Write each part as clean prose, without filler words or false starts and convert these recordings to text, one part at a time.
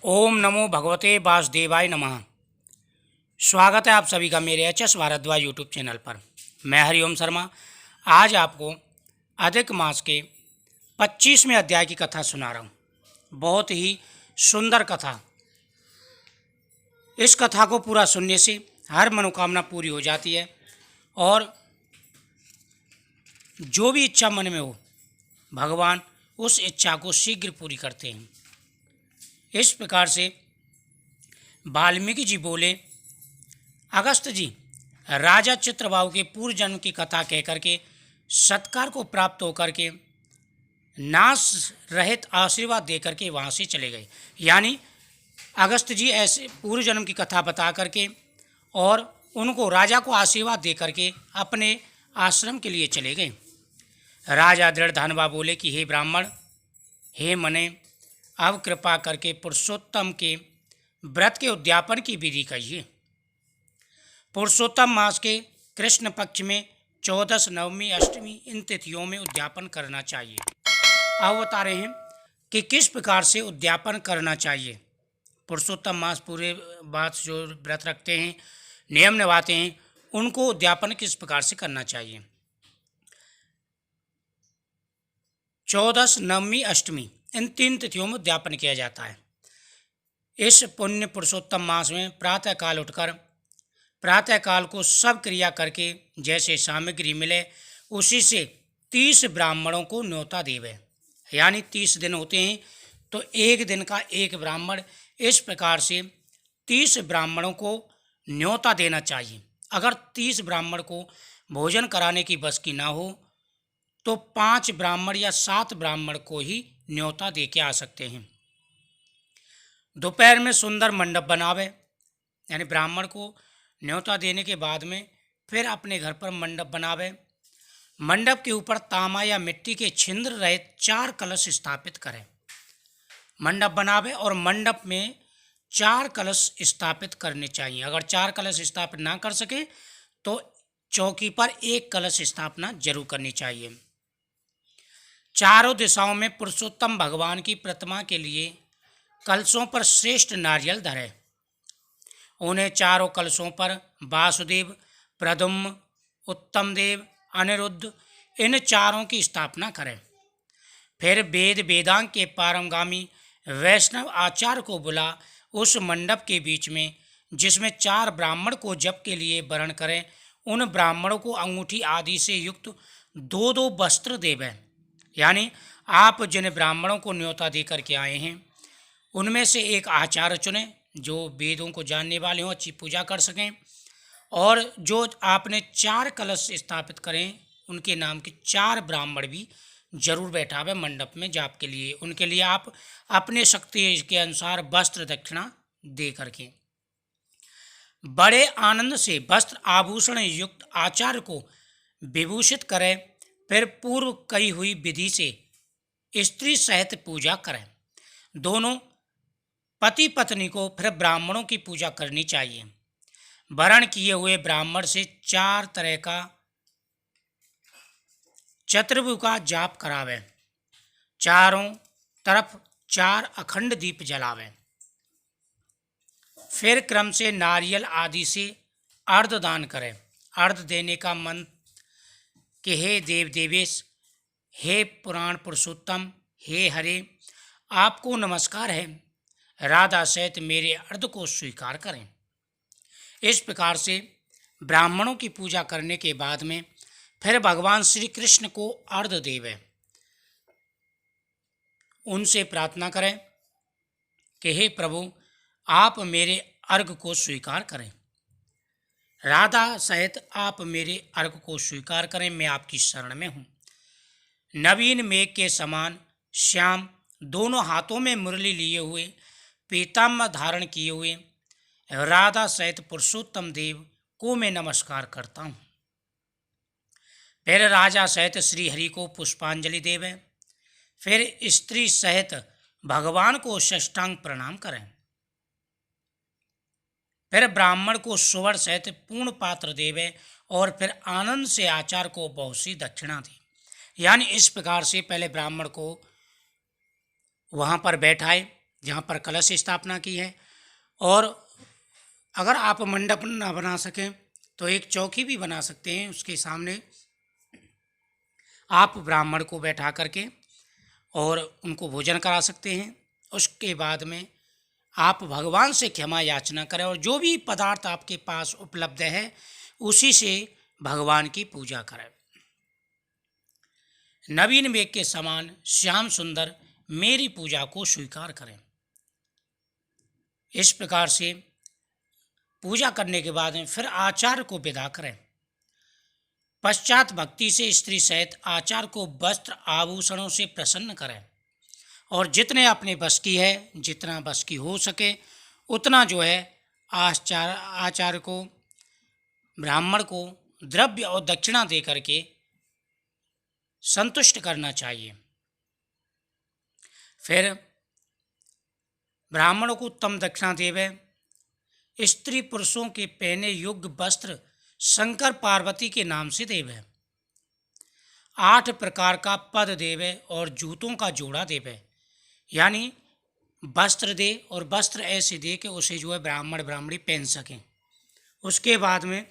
ओम नमो भगवते वासुदेवाय नमः। स्वागत है आप सभी का मेरे HS भारद्वाज यूट्यूब चैनल पर। मैं हरिओम शर्मा आज आपको अधिक मास के 25वें अध्याय की कथा सुना रहा हूँ। बहुत ही सुंदर कथा। इस कथा को पूरा सुनने से हर मनोकामना पूरी हो जाती है और जो भी इच्छा मन में हो भगवान उस इच्छा को शीघ्र पूरी करते हैं। इस प्रकार से वाल्मीकि जी बोले, अगस्त जी, राजा चित्रबाहु के पूर्व जन्म की कथा कह करके सत्कार को प्राप्त होकर के नाश रहित आशीर्वाद दे करके वहाँ से चले गए। यानी अगस्त जी ऐसे पूर्व जन्म की कथा बता करके और उनको राजा को आशीर्वाद दे करके अपने आश्रम के लिए चले गए। राजा दृढ़ धनवा बोले कि हे ब्राह्मण, हे मने, अब कृपा करके पुरुषोत्तम के व्रत के उद्यापन की विधि कहिए। पुरुषोत्तम मास के कृष्ण पक्ष में 14, नवमी, अष्टमी इन तिथियों में उद्यापन करना चाहिए। अब बता रहे हैं कि किस प्रकार से उद्यापन करना चाहिए। पुरुषोत्तम मास पूरे बात जो व्रत रखते हैं, नियम निभाते हैं, उनको उद्यापन किस प्रकार से करना चाहिए। 14, नवमी, अष्टमी इन 3 तिथियों में उद्यापन किया जाता है। इस पुण्य पुरुषोत्तम मास में प्रातःकाल उठकर प्रातःकाल को सब क्रिया करके जैसे सामग्री मिले उसी से 30 ब्राह्मणों को न्योता देवे। यानी 30 दिन होते हैं तो एक दिन का एक ब्राह्मण, इस प्रकार से 30 ब्राह्मणों को न्योता देना चाहिए। अगर 30 ब्राह्मण को भोजन कराने की बस की ना हो तो 5 ब्राह्मण या 7 ब्राह्मण को ही न्योता दे के आ सकते हैं। दोपहर में सुंदर मंडप बनावे। यानी ब्राह्मण को न्योता देने के बाद में फिर अपने घर पर मंडप बनावे। मंडप के ऊपर तांबा या मिट्टी के छिद्र रहित 4 कलश स्थापित करें। मंडप बनावे और मंडप में 4 कलश स्थापित करने चाहिए। अगर 4 कलश स्थापित ना कर सके तो चौकी पर 1 कलश स्थापना जरूर करनी चाहिए। चारों दिशाओं में पुरुषोत्तम भगवान की प्रतिमा के लिए कलशों पर श्रेष्ठ नारियल धरे। उन्हें चारों कलशों पर वासुदेव, प्रद्युम्न, उत्तमदेव, अनिरुद्ध इन चारों की स्थापना करें। फिर वेद वेदांग के पारंगामी वैष्णव आचार्य को बुला उस मंडप के बीच में, जिसमें 4 ब्राह्मण को जप के लिए वरण करें, उन ब्राह्मणों को अंगूठी आदि से युक्त 2-2 वस्त्र देवें। यानी आप जिन ब्राह्मणों को न्योता दे करके आए हैं उनमें से एक आचार्य चुनें जो वेदों को जानने वाले हों, अच्छी पूजा कर सकें, और जो आपने 4 कलश स्थापित करें उनके नाम के 4 ब्राह्मण भी जरूर बैठावे मंडप में जाप के लिए। उनके लिए आप अपने शक्ति के अनुसार वस्त्र दक्षिणा दे करके बड़े आनंद से वस्त्र आभूषण युक्त आचार्य को विभूषित करें। फिर पूर्व कही हुई विधि से स्त्री सहित पूजा करें। दोनों पति पत्नी को फिर ब्राह्मणों की पूजा करनी चाहिए। वरण किए हुए ब्राह्मण से 4 तरह का चतुर्भुज का जाप करावे। चारों तरफ 4 अखंड दीप जलावे। फिर क्रम से नारियल आदि से अर्घ दान करें। अर्घ देने का मंत्र कि हे देव देवेश, हे पुराण पुरुषोत्तम, हे हरे, आपको नमस्कार है, राधा सहित मेरे अर्घ को स्वीकार करें। इस प्रकार से ब्राह्मणों की पूजा करने के बाद में फिर भगवान श्री कृष्ण को अर्घ देवे। उनसे प्रार्थना करें कि हे प्रभु, आप मेरे अर्घ को स्वीकार करें। राधा सहित आप मेरे अर्घ को स्वीकार करें, मैं आपकी शरण में हूँ। नवीन मेघ के समान श्याम, दोनों हाथों में मुरली लिए हुए, पीताम्बर धारण किए हुए राधा सहित पुरुषोत्तम देव को मैं नमस्कार करता हूँ। फिर राजा सहित श्री हरि को पुष्पांजलि देवें। फिर स्त्री सहित भगवान को साष्टांग प्रणाम करें। फिर ब्राह्मण को सुवर्ण सहित पूर्ण पात्र देवे और फिर आनंद से आचार्य को बहुत सी दक्षिणा दें। यानी इस प्रकार से पहले ब्राह्मण को वहाँ पर बैठाए, जहाँ पर कलश स्थापना की है। और अगर आप मंडप ना बना सकें तो एक चौकी भी बना सकते हैं, उसके सामने आप ब्राह्मण को बैठा करके और उनको भोजन करा सकते हैं। उसके बाद में आप भगवान से क्षमा याचना करें और जो भी पदार्थ आपके पास उपलब्ध है उसी से भगवान की पूजा करें। नवीन मेघ के समान श्याम सुंदर मेरी पूजा को स्वीकार करें। इस प्रकार से पूजा करने के बाद में फिर आचार्य को विदा करें। पश्चात भक्ति से स्त्री सहित आचार्य को वस्त्र आभूषणों से प्रसन्न करें और जितने अपने बस की है, जितना बस की हो सके उतना जो है आचार्य को, ब्राह्मण को द्रव्य और दक्षिणा दे करके संतुष्ट करना चाहिए। फिर ब्राह्मणों को उत्तम दक्षिणा देवे। स्त्री पुरुषों के पहने योग्य वस्त्र शंकर पार्वती के नाम से देवे। 8 प्रकार का पद देवे और जूतों का जोड़ा देवे। यानी वस्त्र दे और वस्त्र ऐसे दे कि उसे जो है ब्राह्मण ब्राह्मणी पहन सकें। उसके बाद में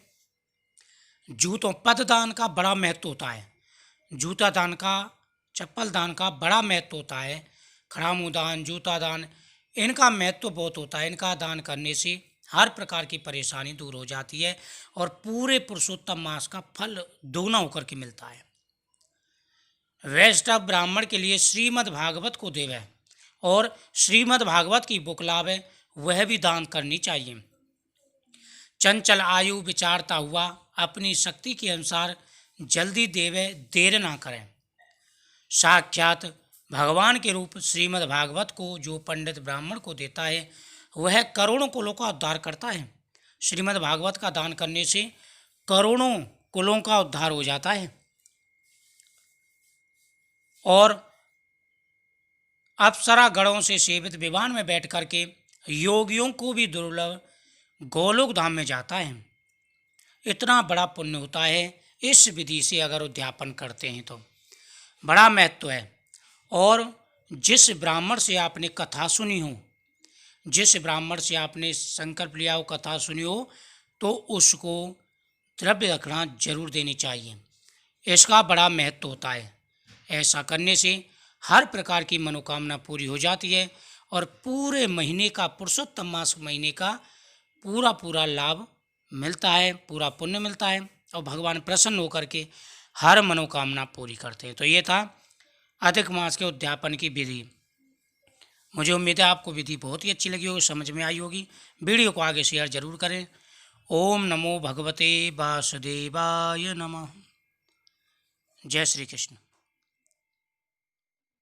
जूतों, पद दान का बड़ा महत्व होता है, जूता दान का, चप्पल दान का बड़ा महत्व होता है। खड़ामू दान, जूता दान, इनका महत्व बहुत होता है। इनका दान करने से हर प्रकार की परेशानी दूर हो जाती है और पूरे पुरुषोत्तम मास का फल दोगुना होकर के मिलता है। वैष्णव ब्राह्मण के लिए श्रीमद् भागवत को देवे और श्रीमद् भागवत की बुक लावे, वह भी दान करनी चाहिए। चंचल आयु विचारता हुआ अपनी शक्ति के अनुसार जल्दी देवे, देर ना करें। साक्षात भगवान के रूप श्रीमद् भागवत को जो पंडित ब्राह्मण को देता है वह करोड़ों कुलों का उद्धार करता है। श्रीमद् भागवत का दान करने से करोड़ों कुलों का उद्धार हो जाता है। और अप्सरा गणों से सेवित विमान में बैठ करके योगियों को भी दुर्लभ गोलोक धाम में जाता है। इतना बड़ा पुण्य होता है इस विधि से अगर उद्यापन करते हैं तो बड़ा महत्व है। और जिस ब्राह्मण से आपने कथा सुनी हो, जिस ब्राह्मण से आपने संकल्प लिया हो, कथा सुनी हो, तो उसको द्रव्य दक्षिणा जरूर देनी चाहिए। इसका बड़ा महत्व होता है। ऐसा करने से हर प्रकार की मनोकामना पूरी हो जाती है और पूरे महीने का, पुरुषोत्तम मास महीने का पूरा लाभ मिलता है, पूरा पुण्य मिलता है और भगवान प्रसन्न होकर के हर मनोकामना पूरी करते हैं। तो ये था अधिक मास के उद्यापन की विधि। मुझे उम्मीद है आपको विधि बहुत ही अच्छी लगी होगी, समझ में आई होगी। वीडियो को आगे शेयर जरूर करें। ओम नमो भगवते वासुदेवाय नमः। जय श्री कृष्ण।